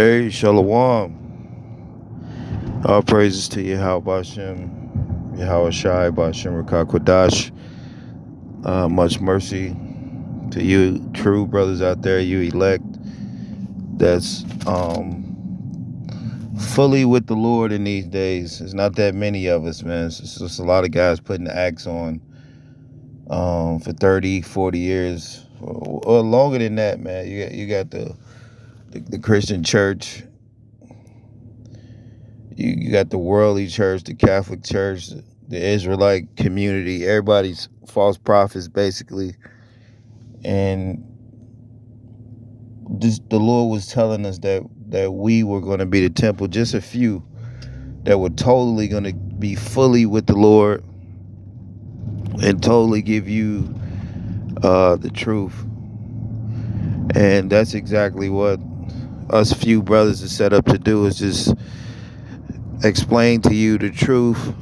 Hey, Shalom. All praises to Yahweh Bashem, Yahweh Shai Bashem Rakakwadash. Much mercy to you, true brothers out there, you elect that's fully with the Lord in these days. There's not that many of us, man. It's just a lot of guys putting the axe on for 30, 40 years, or longer than that, man. You got the Christian church. You got the worldly church, the Catholic church, the Israelite community. Everybody's false prophets, basically. And the Lord was telling us that we were going to be the temple. Just a few that were totally going to be fully with the Lord and totally give you the truth. And that's exactly what us few brothers are set up to do, is just explain to you the truth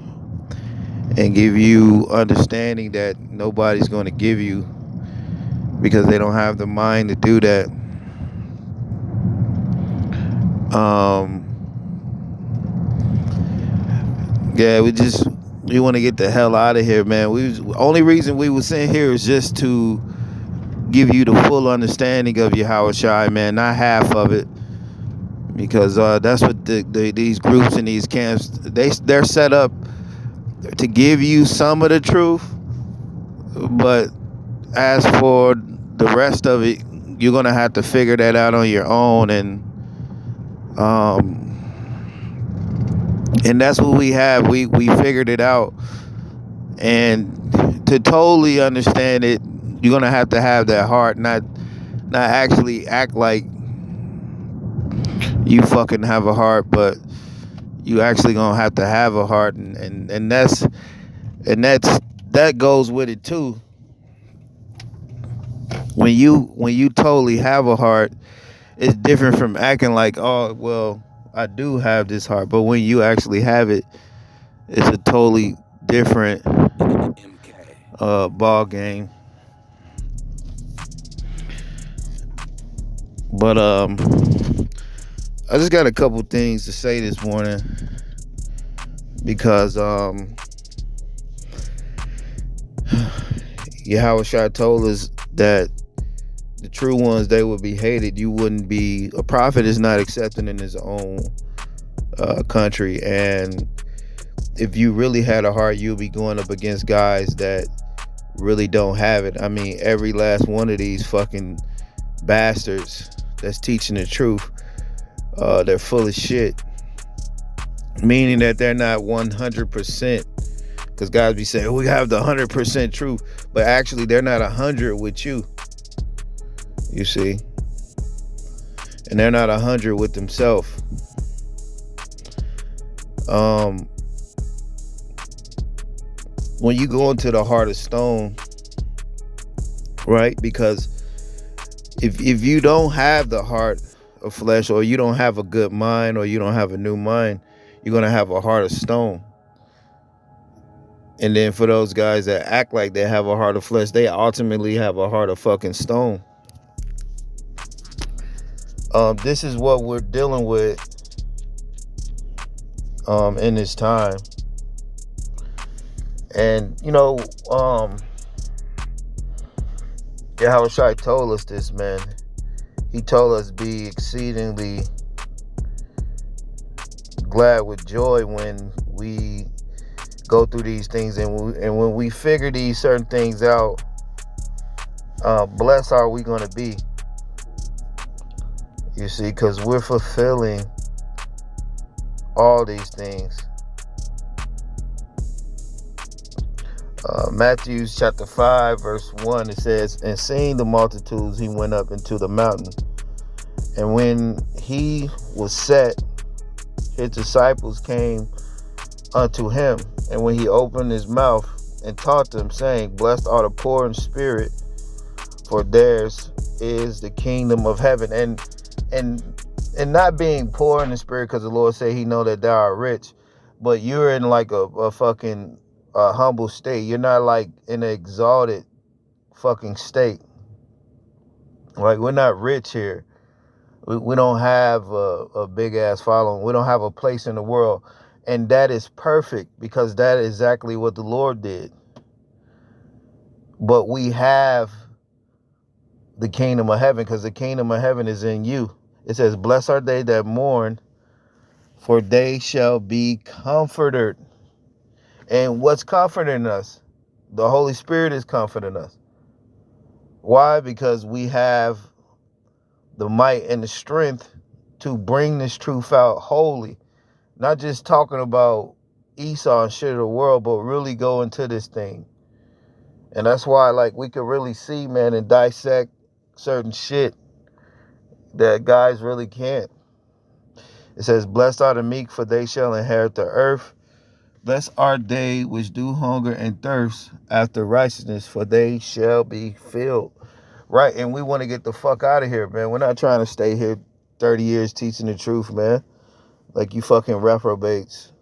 and give you understanding that nobody's going to give you, because they don't have the mind to do that. Yeah, we want to get the hell out of here, man. Only reason we was in here is just to give you the full understanding of Yahweh Shai, man, not half of it, because that's what these groups and these camps, they're set up to give you some of the truth, but as for the rest of it, you're gonna have to figure that out on your own, and that's what we have. We figured it out, and to totally understand it, you're gonna have to have that heart, not actually act like you fucking have a heart, but you actually gonna have to have a heart, and that goes with it too. When you totally have a heart, it's different from acting like, oh well, I do have this heart. But when you actually have it, it's a totally different ball game. But I just got a couple things to say this morning, because Yahweh Shai told us that the true ones, they would be hated. You wouldn't be, a prophet is not accepted in his own country. And if you really had a heart, you'll be going up against guys that really don't have it. I mean, every last one of these fucking bastards that's teaching the truth, they're full of shit. Meaning that they're not 100%. Because guys be saying, we have the 100% truth. But actually, they're not 100 with you. You see? And they're not 100 with themselves. When you go into the heart of stone, right? Because if you don't have the heart of flesh, or you don't have a good mind, or you don't have a new mind, you're going to have a heart of stone. And then for those guys that act like they have a heart of flesh, they ultimately have a heart of fucking stone. This is what we're dealing with in this time. And, you know, Yahweh Shai told us this, man. He told us be exceedingly glad with joy when we go through these things, and when we figure these certain things out, blessed are we going to be. You see, because we're fulfilling all these things. Matthew chapter 5 verse 1, it says, and seeing the multitudes, he went up into the mountain. And when he was set, his disciples came unto him. And when he opened his mouth and taught them, saying, blessed are the poor in spirit, for theirs is the kingdom of heaven. And not being poor in the spirit, because the Lord said he know that thou art rich, but you're in like a fucking humble state. You're not like in an exalted fucking state. Like, we're not rich here. We don't have a big ass following. We don't have a place in the world. And that is perfect because that is exactly what the Lord did. But we have the kingdom of heaven because the kingdom of heaven is in you. It says, blessed are they that mourn, for they shall be comforted. And what's comforting us? The Holy Spirit is comforting us. Why? Because we have the might and the strength to bring this truth out wholly. Not just talking about Esau and shit of the world, but really go into this thing. And that's why, like, we could really see, man, and dissect certain shit that guys really can't. It says, blessed are the meek, for they shall inherit the earth. Blessed are they which do hunger and thirst after righteousness, for they shall be filled. Right, and we want to get the fuck out of here, man. We're not trying to stay here 30 years teaching the truth, man. Like you fucking reprobates.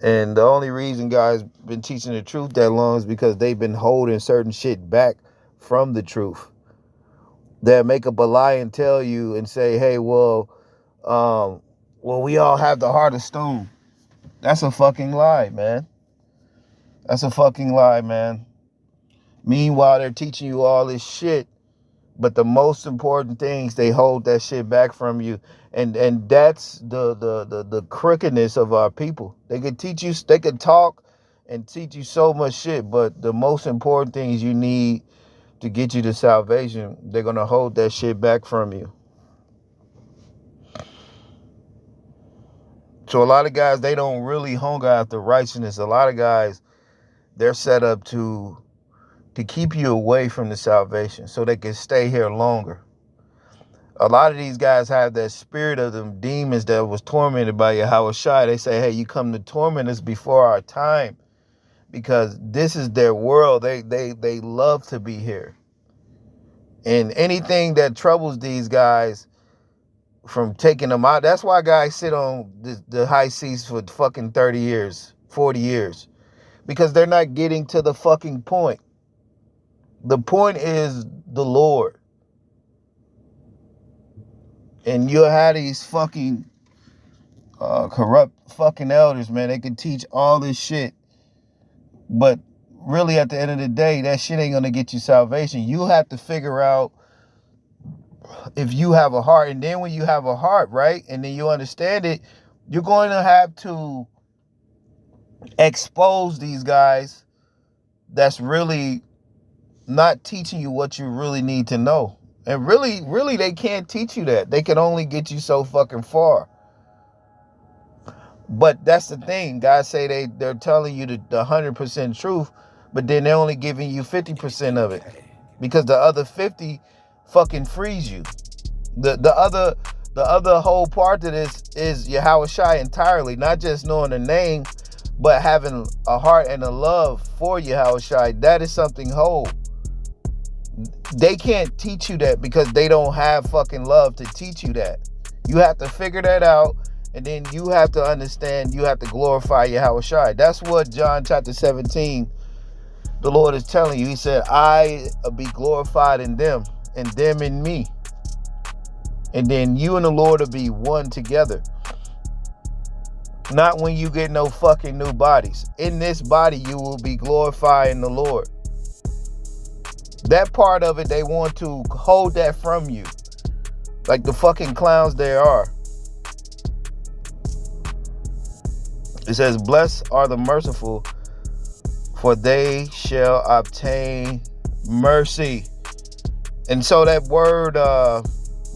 And the only reason guys been teaching the truth that long is because they've been holding certain shit back from the truth. They'll make up a lie and tell you and say, hey, well, we all have the heart of stone. That's a fucking lie, man. That's a fucking lie, man. Meanwhile, they're teaching you all this shit, but the most important things, they hold that shit back from you. And that's the crookedness of our people. They could teach you, they could talk and teach you so much shit, but the most important things you need to get you to salvation, they're going to hold that shit back from you. So a lot of guys, they don't really hunger after righteousness. A lot of guys, they're set up to keep you away from the salvation so they can stay here longer. A lot of these guys have that spirit of them demons that was tormented by Yahweh Shai. They say, hey, you come to torment us before our time because this is their world. They love to be here. And anything that troubles these guys from taking them out, that's why guys sit on the high seas for fucking 30 years, 40 years, because they're not getting to the fucking point. The point is the Lord. And you'll have these fucking corrupt fucking elders, man. They can teach all this shit. But really, at the end of the day, that shit ain't going to get you salvation. You have to figure out if you have a heart. And then when you have a heart, right, and then you understand it, you're going to have to expose these guys that's really not teaching you what you really need to know. And really, they can't teach you that. They can only get you so fucking far. But that's the thing. Guys say they're telling you the 100% truth, but then they're only giving you 50% of it. Because the other 50 fucking frees you. The other whole part of this is Yahweh Shai entirely. Not just knowing the name, but having a heart and a love for Yahweh Shai. That is something whole. They can't teach you that because they don't have fucking love to teach you that. You have to figure that out, and then you have to understand, you have to glorify Yahweh Shai. That's what John chapter 17, the Lord is telling you. He said, I be glorified in them, and them in me. And then you and the Lord will be one together. Not when you get no fucking new bodies. In this body, you will be glorifying the Lord. That part of it, they want to hold that from you. Like the fucking clowns they are. It says, blessed are the merciful, for they shall obtain mercy. And so that word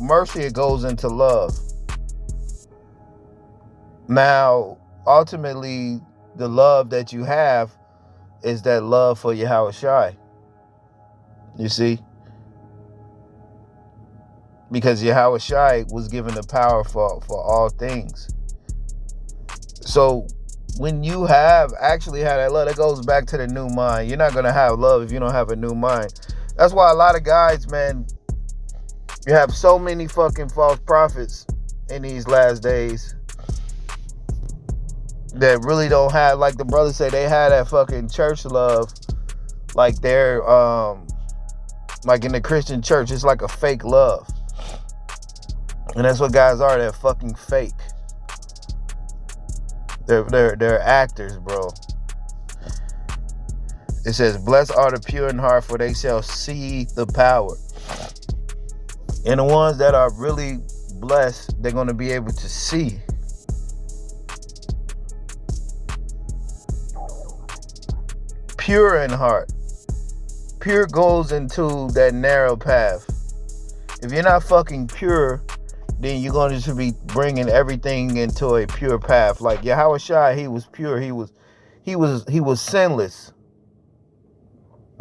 mercy, it goes into love. Now, ultimately, the love that you have is that love for Yahweh Shai. You see? Because Yahweh Shai was given the power for all things. So when you actually have that love, that goes back to the new mind. You're not going to have love if you don't have a new mind. That's why a lot of guys, man, you have so many fucking false prophets in these last days that really don't have, like the brothers say, they had that fucking church love. Like they're, like in the Christian church, it's like a fake love. And that's what guys are. They're fucking fake. They're actors, bro. It says, blessed are the pure in heart, for they shall see the power. And the ones that are really blessed, they're going to be able to see. Pure in heart. Pure goes into that narrow path. If you're not fucking pure, then you're going to be bringing everything into a pure path. Like Yahushua, he was pure. He was sinless.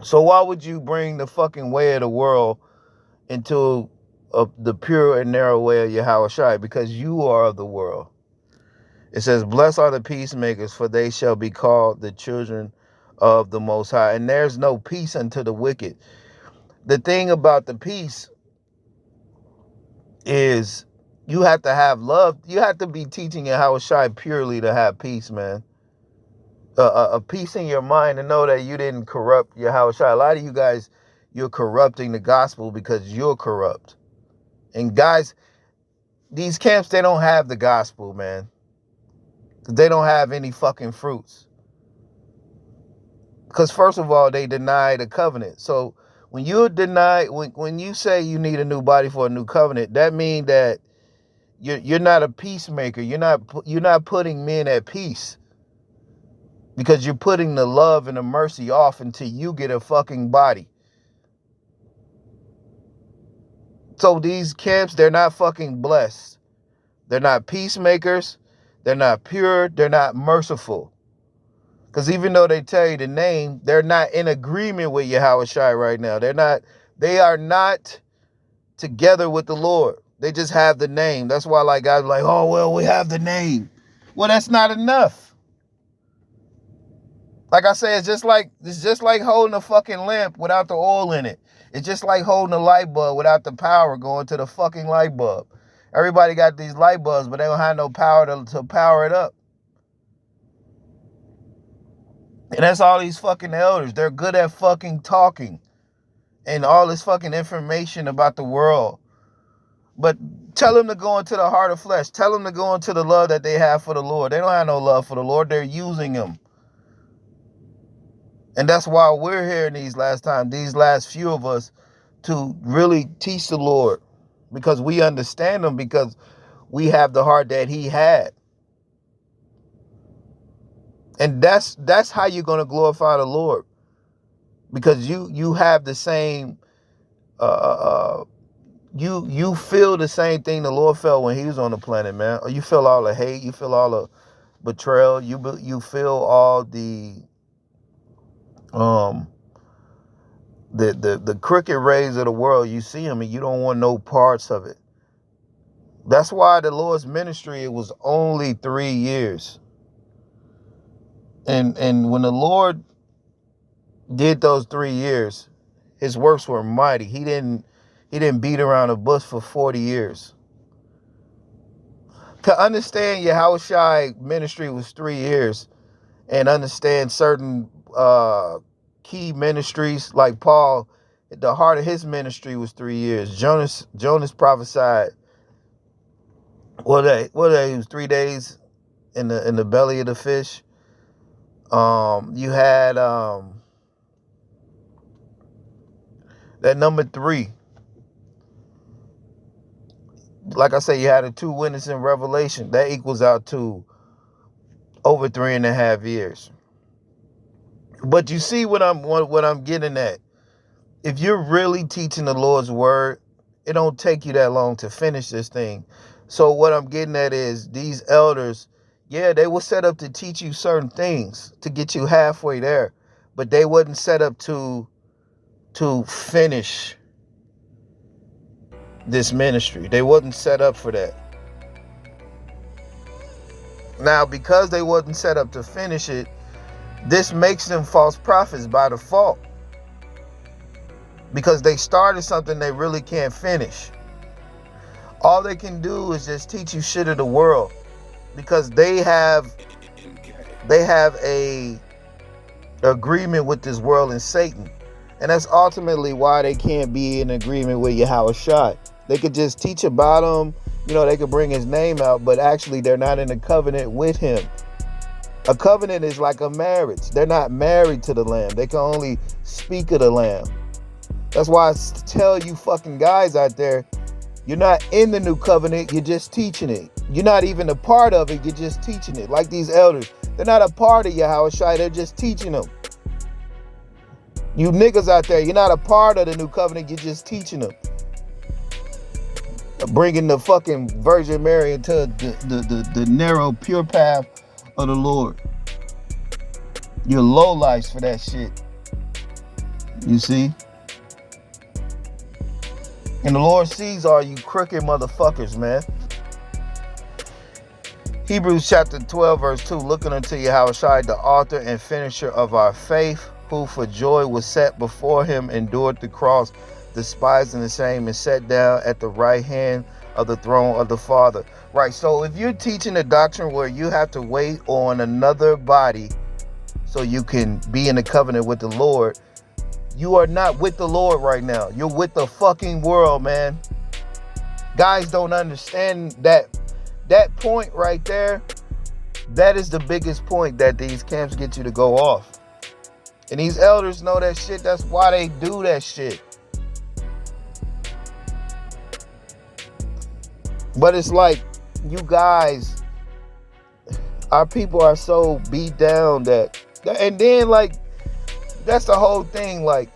So why would you bring the fucking way of the world into the pure and narrow way of Yahushua? Because you are of the world. It says, blessed are the peacemakers, for they shall be called the children of the Most High. And there's no peace unto the wicked. The thing about the peace is you have to have love. You have to be teaching Yahushua purely to have peace, man. A peace in your mind to know that you didn't corrupt Yahushua. A lot of you guys, you're corrupting the gospel because you're corrupt. And guys, these camps, they don't have the gospel, man. They don't have any fucking fruits. Because first of all, they deny the covenant. So when you deny, when you say you need a new body for a new covenant, that means that you're not a peacemaker. You're not putting men at peace. Because you're putting the love and the mercy off until you get a fucking body. So these camps, they're not fucking blessed. They're not peacemakers. They're not pure. They're not merciful. Because even though they tell you the name, they're not in agreement with Yahushua right now. They are not together with the Lord. They just have the name. That's why like guys are like, oh, well, we have the name. Well, that's not enough. Like I say, it's just like holding a fucking lamp without the oil in it. It's just like holding a light bulb without the power going to the fucking light bulb. Everybody got these light bulbs, but they don't have no power to power it up. And that's all these fucking elders. They're good at fucking talking and all this fucking information about the world. But tell them to go into the heart of flesh. Tell them to go into the love that they have for the Lord. They don't have no love for the Lord. They're using them. And that's why we're here in these last few of us, to really teach the Lord, because we understand him, because we have the heart that he had. And that's how you're going to glorify the Lord, because you have the same, you feel the same thing the Lord felt when he was on the planet, man. You feel all the hate, you feel all the betrayal, you feel all the crooked ways of the world. You see them and you don't want no parts of it. That's why the Lord's ministry, it was only 3 years. And when the Lord did those 3 years, his works were mighty. He didn't beat around the bush for 40 years. To understand Yahushua ministry was 3 years, and understand certain key ministries like Paul, the heart of his ministry was 3 years. Jonas prophesied. What it was 3 days in the belly of the fish. You had that number 3. Like I say, you had the 2 witnesses in Revelation. That equals out to over 3.5 years. But you see what I'm getting at. If you're really teaching the Lord's word, it don't take you that long to finish this thing. So what I'm getting at is these elders, yeah, they were set up to teach you certain things, to get you halfway there, but they wasn't set up to finish this ministry. They wasn't set up for that. Now, because they wasn't set up to finish it, this makes them false prophets by default, because they started something they really can't finish. All they can do is just teach you shit of the world, because they have a agreement with this world and Satan. And that's ultimately why they can't be in agreement with Yahushua. They could just teach about him They could bring his name out, but actually they're not in a covenant with him. A covenant is like a marriage. They're not married to the Lamb. They can only speak of the Lamb. That's why I tell you fucking guys out there, you're not in the new covenant, you're just teaching it. You're not even a part of it, you're just teaching it. Like these elders, they're not a part of Yahushua, they're just teaching them. You niggas out there, you're not a part of the new covenant, you're just teaching them. Bringing the fucking Virgin Mary into the narrow, pure path of the Lord. You're lowlifes for that shit. You see? And the Lord sees all you crooked motherfuckers, man. Hebrews chapter 12, verse 2. Looking unto Yahushua, the author and finisher of our faith, who for joy was set before him endured the cross, despising the shame, and sat down at the right hand of the throne of the Father. Right, so if you're teaching a doctrine where you have to wait on another body so you can be in a covenant with the Lord, you are not with the Lord right now. You're with the fucking world, man. Guys don't understand that point right there. That is the biggest point that these camps get you to go off. And these elders know that shit. That's why they do that shit. But it's like, you guys, our people are so beat down that, and then like, that's the whole thing. Like,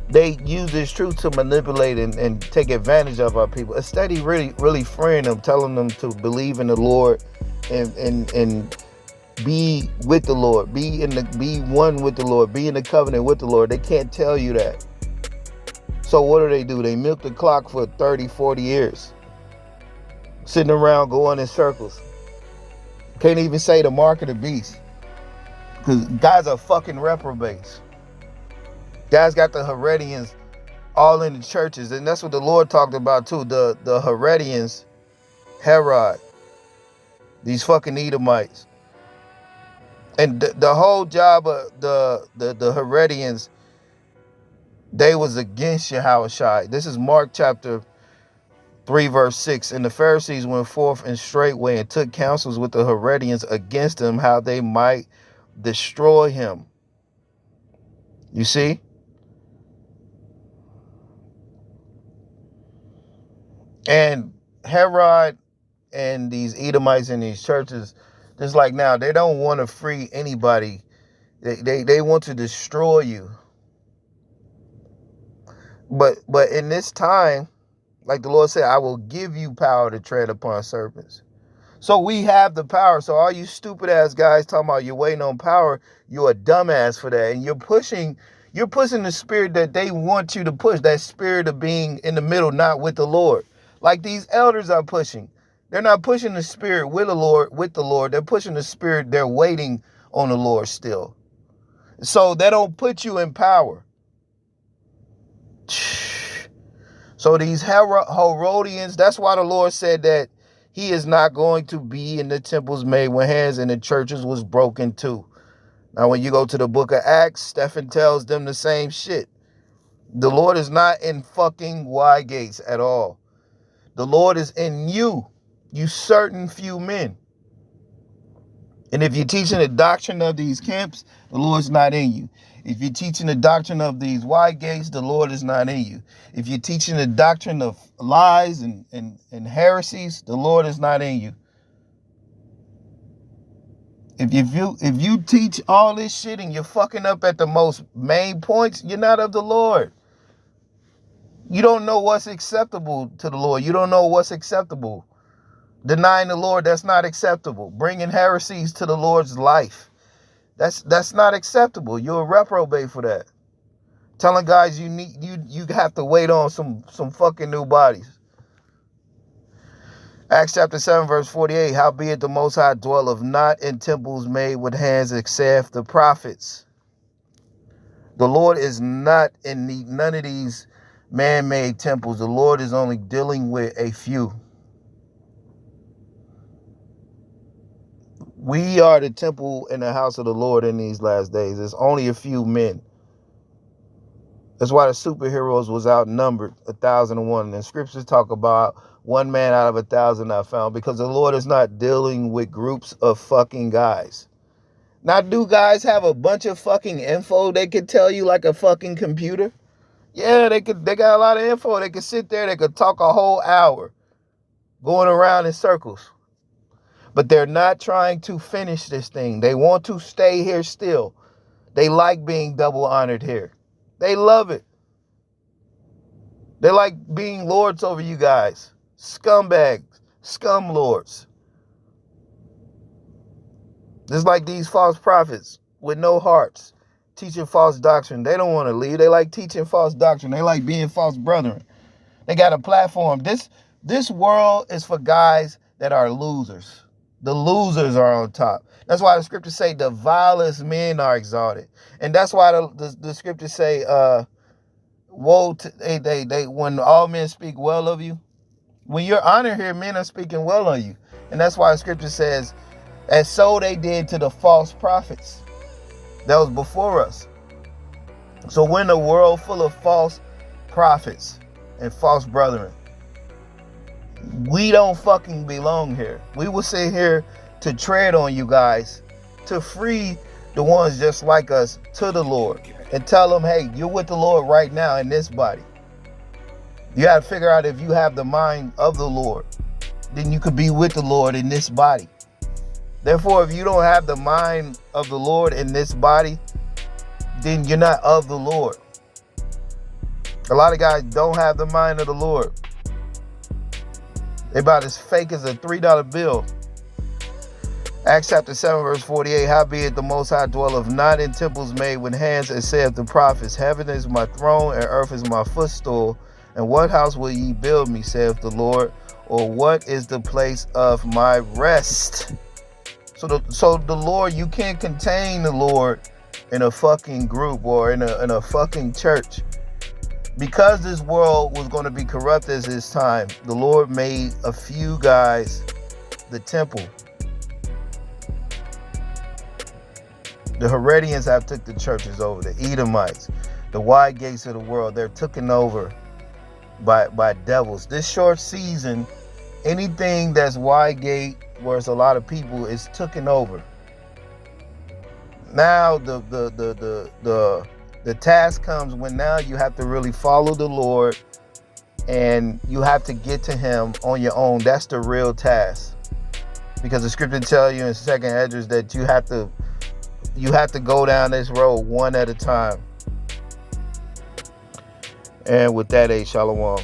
they use this truth to manipulate and take advantage of our people. Instead, he really freeing them, telling them to believe in the Lord and be with the Lord, be one with the Lord, be in the covenant with the Lord. They can't tell you that. So what do? They milk the clock for 30, 40 years, sitting around going in circles. Can't even say the mark of the beast, because guys are fucking reprobates. Guys got the Herodians all in the churches, and that's what the Lord talked about too. The Herodians, Herod, these fucking Edomites, and the whole job of the Herodians, they was against Yahushua. This is Mark chapter 3 verse 6. And the Pharisees went forth in straightway and took counsels with the Herodians against him, how they might destroy him. You see? And Herod and these Edomites in these churches, just like now, they don't want to free anybody. They want to destroy you. But in this time, like the Lord said, I will give you power to tread upon serpents. So we have the power. So all you stupid ass guys talking about you're waiting on power, you're a dumbass for that. And you're pushing the spirit that they want you to push, that spirit of being in the middle, not with the Lord. Like these elders are pushing. They're not pushing the spirit with the Lord. They're pushing the spirit. They're waiting on the Lord still. So they don't put you in power. So these Herodians, that's why the Lord said that he is not going to be in the temples made with hands, and the churches was broken too. Now, when you go to the book of Acts, Stephen tells them the same shit. The Lord is not in fucking Y-gates at all. The Lord is in you certain few men. And if you're teaching the doctrine of these camps, the Lord's not in you. If you're teaching the doctrine of these Y-gates, the Lord is not in you. If you're teaching the doctrine of lies and heresies, the Lord is not in you. If you teach all this shit and you're fucking up at the most main points, you're not of the Lord. You don't know what's acceptable to the Lord. You don't know what's acceptable. Denying the Lord, that's not acceptable. Bringing heresies to the Lord's life, that's not acceptable. You're a reprobate for that. Telling guys you have to wait on some fucking new bodies. Acts chapter 7 verse 48. Howbeit the Most High dwelleth not in temples made with hands, except the prophets. The Lord is not in none of these man-made temples. The Lord is only dealing with a few. We are the temple in the house of the Lord in these last days. There's only a few men. That's why the superheroes was outnumbered 1,001. And scriptures talk about one man out of 1,000 I found, because the Lord is not dealing with groups of fucking guys. Now, do guys have a bunch of fucking info they could tell you like a fucking computer? Yeah, they got a lot of info. They could sit there, they could talk a whole hour going around in circles. But they're not trying to finish this thing. They want to stay here still. They like being double honored here. They love it. They like being lords over you guys. Scumbags. Scum lords. Just like these false prophets with no hearts, teaching false doctrine. They don't want to leave. They like teaching false doctrine. They like being false brethren. They got a platform. This world is for guys that are losers. The losers are on top. That's why the scriptures say the vilest men are exalted. And that's why the scriptures say, woe to they when all men speak well of you. When you're honored here, men are speaking well of you. And that's why the scripture says, as so they did to the false prophets that was before us. So we're in a world full of false prophets and false brethren. We don't fucking belong here. We will sit here to tread on you guys, to free the ones just like us to the Lord, and tell them, hey, you're with the Lord right now in this body. You got to figure out if you have the mind of the Lord, then you could be with the Lord in this body. Therefore, if you don't have the mind of the Lord in this body, then you're not of the Lord. A lot of guys don't have the mind of the Lord. They're about as fake as a $3 bill. Acts chapter 7 verse 48, howbeit the Most High dwelleth not in temples made with hands, as saith the prophets, heaven is my throne and earth is my footstool. And what house will ye build me, saith the Lord? Or what is the place of my rest? So the Lord, you can't contain the Lord in a fucking group or in a fucking church. Because this world was going to be corrupt as this time, the Lord made a few guys the temple. The Herodians have took the churches over. The Edomites, the wide gates of the world, they're taken over by devils. This short season, anything that's wide gate, where it's a lot of people, is taken over. Now the task comes when now you have to really follow the Lord, and you have to get to him on your own. That's the real task. Because the scripture tells you in 2nd Esdras that you have to go down this road one at a time. And with that, shalom.